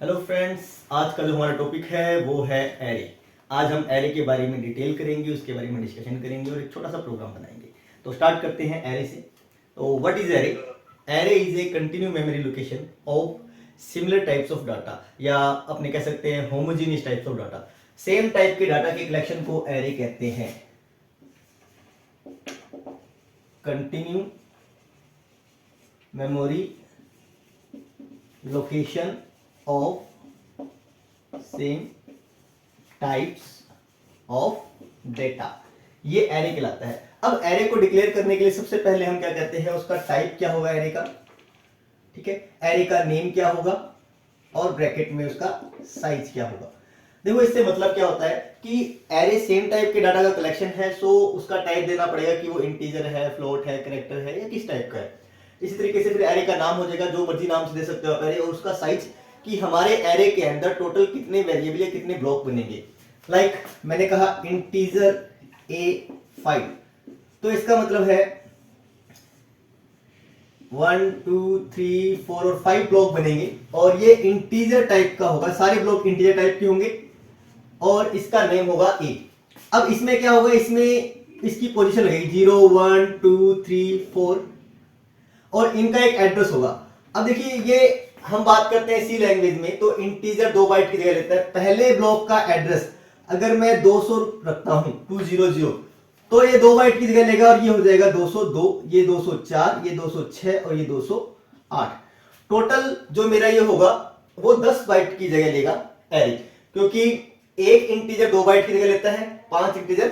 Hello friends, आज का जो हमारा टॉपिक है वो है एरे। आज हम एरे के बारे में डिटेल करेंगे, उसके बारे में डिस्कशन करेंगे और एक छोटा सा प्रोग्राम बनाएंगे। तो स्टार्ट करते हैं एरे से। तो what is array? Array is a continue memory location of similar types of data, या अपने कह सकते हैं homogeneous types of data. Same type के डाटा के कलेक्शन को एरे कहते हैं। Continue memory location of same types of data, ये एरे कहलाता है। अब एरे को डिक्लेयर करने के लिए सबसे पहले हम क्या कहते हैं, उसका टाइप क्या होगा एरे का, ठीक है। एरे का नेम क्या होगा और ब्रैकेट में उसका साइज क्या होगा। देखो, इससे मतलब क्या होता है कि एरे सेम टाइप के डाटा का कलेक्शन है, सो उसका टाइप देना पड़ेगा कि वो इंटीजर है, फ्लोट है, कैरेक्टर है या किस टाइप का है। इसी तरीके से फिर एरे का नाम हो जाएगा, जो मर्जी नाम से दे सकते हो आप एरे, और उसका साइज कि हमारे एरे के अंदर टोटल कितने वेरिएबल या कितने ब्लॉक बनेंगे। लाइक मैंने कहा इंटीजर A5, तो इसका मतलब है 1 2 3 4 और 5 ब्लॉक बनेंगे, और ये इंटीजर टाइप का होगा, सारे ब्लॉक इंटीजर टाइप के होंगे और इसका नेम होगा A। अब इसमें क्या होगा, इसमें इसकी पोजीशन लगेगी 0 1 2 3 4 और इनका एक एड्रेस होगा। अब देखिए, ये हम बात करते हैं सी लैंग्वेज में, तो इंटीजर 2 बाइट की जगह लेता है। पहले ब्लॉक का एड्रेस अगर मैं 200 रखता हूं 200, तो ये 2 बाइट की जगह लेगा और ये हो जाएगा 202, ये 204, ये 206 और ये 208। टोटल जो मेरा ये होगा वो 10 बाइट की जगह लेगा एरे, क्योंकि एक इंटीजर 2 बाइट की जगह लेता है, 5 इंटीजर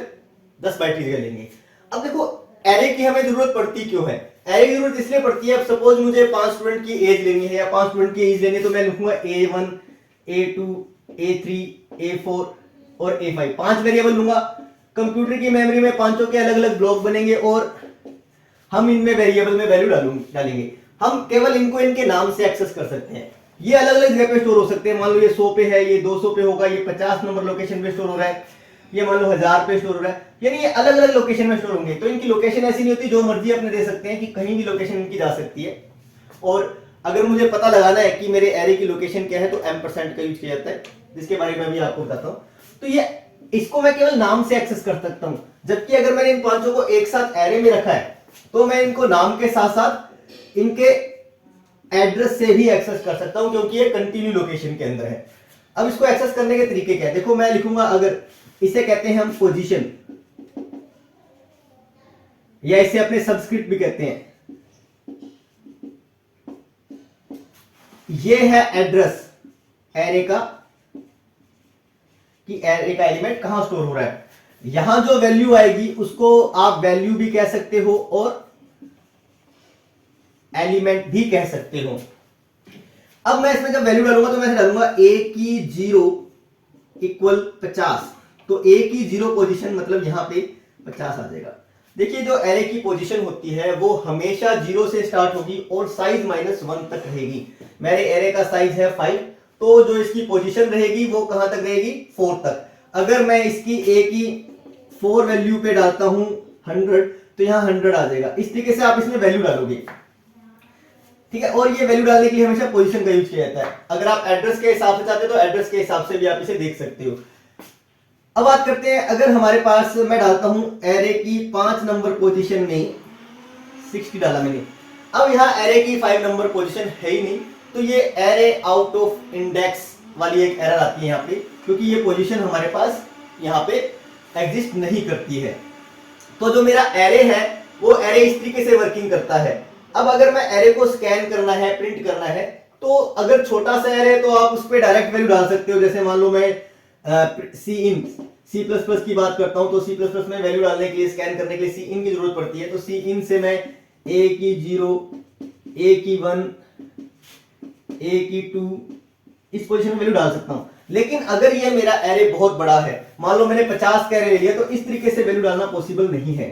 10 बाइट की जगह लेंगे। अब देखो, एरे की हमें जरूरत पड़ती क्यों है? एरे की जरूरत इसलिए पड़ती है, अब सपोज मुझे 5 स्टूडेंट की एज लेनी है या 5 स्टूडेंट की एज लेनी है, तो मैं लिखूंगा A1 A2 A3 A4 और A5, 5 वेरिएबल लूंगा। कंप्यूटर की मेमोरी में पांचों के अलग अलग ब्लॉक बनेंगे और हम इनमें वेरिएबल में वैल्यू डालेंगे। हम केवल इनको इनके नाम से एक्सेस कर सकते हैं। ये अलग अलग जगह पे स्टोर हो सकते हैं। मान लो ये 100 पे है, ये 200 पे होगा, ये 50 नंबर लोकेशन पे स्टोर हो रहा है, ये मान लो 1000 पे स्टोर हो रहा है, यानी ये अलग अलग लोकेशन में स्टोर होंगे। तो इनकी लोकेशन ऐसी नहीं होती, जो मर्जी अपने दे सकते हैं कि कहीं भी लोकेशन इनकी जा सकती है। और अगर मुझे पता लगाना है कि मेरे एरे की लोकेशन क्या है, तो M% का यूज किया जाता है, जिसके बारे में अभी आपको बताता हूं। तो ये इसको मैं केवल नाम से एक्सेस कर सकता हूं, जबकि अगर मैंने इन पांचों को एक साथ एरे में रखा है, तो मैं इनको नाम के साथ साथ इनके एड्रेस से भी एक्सेस कर सकता हूं, क्योंकि ये कंटिन्यू लोकेशन के अंदर है। अब इसको एक्सेस करने के तरीके क्या है, देखो मैं लिखूंगा, अगर इसे कहते हैं हम पोजीशन, या इसे अपने सबस्क्रिप्ट भी कहते हैं। ये है एड्रेस एरे का, कि एरे का एलिमेंट कहां स्टोर हो रहा है। यहां जो वैल्यू आएगी उसको आप वैल्यू भी कह सकते हो और एलिमेंट भी कह सकते हो। अब मैं इसमें जब वैल्यू डालूंगा, तो मैं डालूंगा A की 0 इक्वल 50, तो A की 0 पोजीशन मतलब यहां पे 50 आ जाएगा। देखिए, जो एरे की पोजीशन होती है वो हमेशा 0 से स्टार्ट होगी और साइज -1 तक रहेगी। मेरे एरे का साइज है 5, तो जो इसकी पोजीशन रहेगी वो कहां तक रहेगी, 4 तक। अगर मैं इसकी A की 4 वैल्यू पे डालता हूं 100, तो यहां 100 आ जाएगा। इस तरीके से आप इसमें वैल्यू डालोगे, ठीक है। और ये वैल्यू डालने के लिए हमेशा पोजीशन का यूज किया जाता है। अगर आप एड्रेस के हिसाब से चाहते हो, तो एड्रेस के हिसाब से भी आप इसे देख सकते हो। अब बात करते हैं, अगर हमारे पास, मैं डालता हूं एरे की 5 नंबर पोजीशन में 60 डाला मैंने। अब यहां एरे की 5 नंबर पोजीशन है ही नहीं, तो ये एरे आउट ऑफ इंडेक्स वाली एक एरर आती है यहां पे, क्योंकि ये पोजीशन हमारे पास यहां पे एग्जिस्ट नहीं करती है। तो जो मेरा एरे है वो एरे इस तरीके से वर्किंग करता है। अब अगर मैं एरे को स्कैन करना है, प्रिंट करना है, तो अगर छोटा सा एरे है तो आप उस पर डायरेक्ट वैल्यू डाल सकते हो। जैसे मान लो मैं C++ की बात करता हूं, तो C++ में वैल्यू डालने के लिए, स्कैन करने के लिए Cin की जरूरत पड़ती है। तो Cin से मैं A की 0, A की 1, A की 2 इस पोजीशन में वैल्यू डाल सकता हूं। लेकिन अगर ये मेरा एरे बहुत बड़ा है, मान लो मैंने 50 का एरे ले लिया, तो इस तरीके से वैल्यू डालना पॉसिबल नहीं है।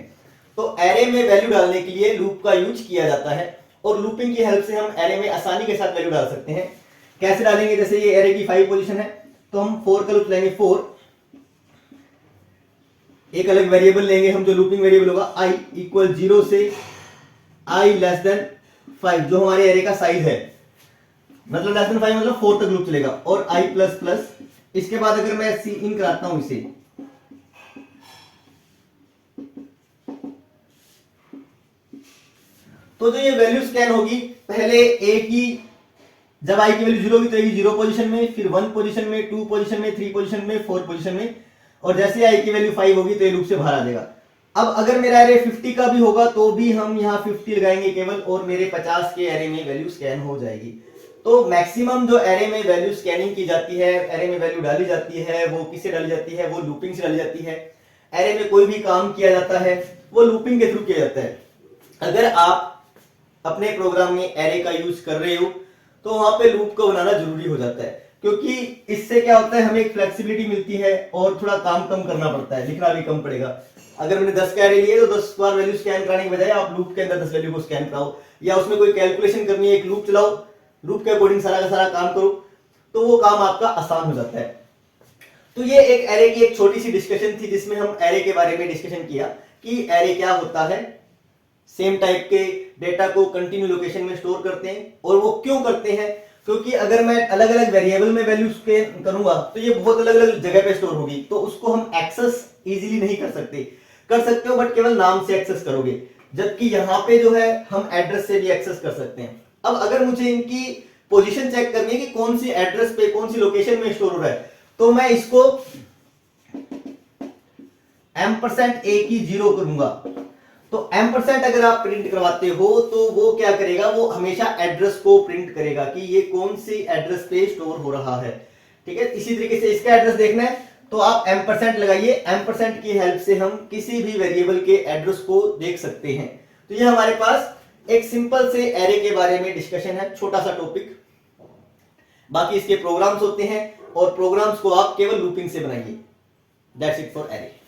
तो एरे में वैल्यू डालने के लिए लूप का यूज किया जाता है, और लूपिंग की हेल्प से हम एरे में आसानी के साथ वैल्यू डाल सकते हैं। कैसे डालेंगे? जैसे ये एरे की 5 पोजीशन है, तो हम 4 का लूप लेंगे। 4 एक अलग वेरिएबल लेंगे हम, जो लूपिंग वेरिएबल होगा I इक्वल 0 से I लेस देन 5, जो हमारे एरे का साइज है। मतलब लेस देन 5 मतलब 4 तक लूप चलेगा, और i प्लस प्लस, इसके बाद अगर मैं सी इन कराता हूं इसे, तो जो ये वैल्यू स्कैन होगी, पहले ए की, जब आई की वैल्यू 0 होगी तो ये 0 पोजीशन में, फिर 1 पोजीशन में, 2 पोजीशन में, 3 पोजीशन में, 4 पोजीशन में, और जैसे आई की वैल्यू 5 होगी तो ये लूप से बाहर आ जाएगा। अब अगर मेरा एरे 50 का भी होगा तो भी हम यहाँ 50 लगाएंगे केवल, और मेरे 50 के एरे में वैल्यू स्कैन हो जाएगी। तो मैक्सिमम जो एरे में वैल्यू स्कैनिंग की जाती है, एरे में वैल्यू डाली जाती है, वो किससे डाली जाती है, वो लूपिंग से डाली जाती है। एरे में कोई भी काम किया जाता है वो लूपिंग के थ्रू किया जाता है। अगर आप अपने प्रोग्राम में एरे का यूज कर रहे हो तो वहां पे लूप को बनाना जरूरी हो जाता है, क्योंकि इससे क्या होता है, हमें एक फ्लेक्सिबिलिटी मिलती है और थोड़ा काम कम करना पड़ता है, लिखना भी कम पड़ेगा। अगर मैंने 10 का एरे लिए तो 10 बार वैल्यू स्कैन कराने के बजाय आप लूप के अंदर 10 वैल्यू को स्कैन कराओ, या उसमें कोई कैलकुलेशन करनी है, एक लूप चलाओ, लूप के अकॉर्डिंग सारा का सारा काम करो, तो वो काम आपका आसान हो जाता है। तो ये एक एरे की एक छोटी सी डिस्कशन थी, जिसमें हम एरे के बारे में डिस्कशन किया कि एरे क्या होता है, सेम टाइप के डेटा को कंटिन्यू लोकेशन में स्टोर करते हैं, और वो क्यों करते हैं, क्योंकि अगर मैं अलग अलग वेरिएबल में वैल्यू स्कैन करूंगा तो ये बहुत अलग अलग जगह पे स्टोर होगी, तो उसको हम एक्सेस इजीली नहीं कर सकते, कर सकते हो बट केवल नाम से एक्सेस करोगे, जबकि यहाँ पे जो है हम एड्रेस से भी एक्सेस कर सकते हैं। अब अगर मुझे इनकी पोजीशन चेक करनी है कि कौन सी एड्रेस पे, कौन सी लोकेशन में स्टोर हो रहा है, तो मैं इसको %a की 0 करूंगा। तो %, अगर आप प्रिंट करवाते हो तो वो क्या करेगा, वो हमेशा एड्रेस को प्रिंट करेगा कि ये कौन सी एड्रेस पे स्टोर हो रहा है। ठीक है, इसी तरीके से इसका एड्रेस देखना है तो आप %, लगाइए। % की हेल्प से हम किसी भी वेरिएबल के एड्रेस को देख सकते हैं। तो ये हमारे पास एक सिंपल से एरे के बारे में डिस्कशन है, छोटा सा टॉपिक। बाकी इसके प्रोग्राम्स होते हैं, और प्रोग्राम्स को आप केवल लूपिंग से बनाइए। That's it for array.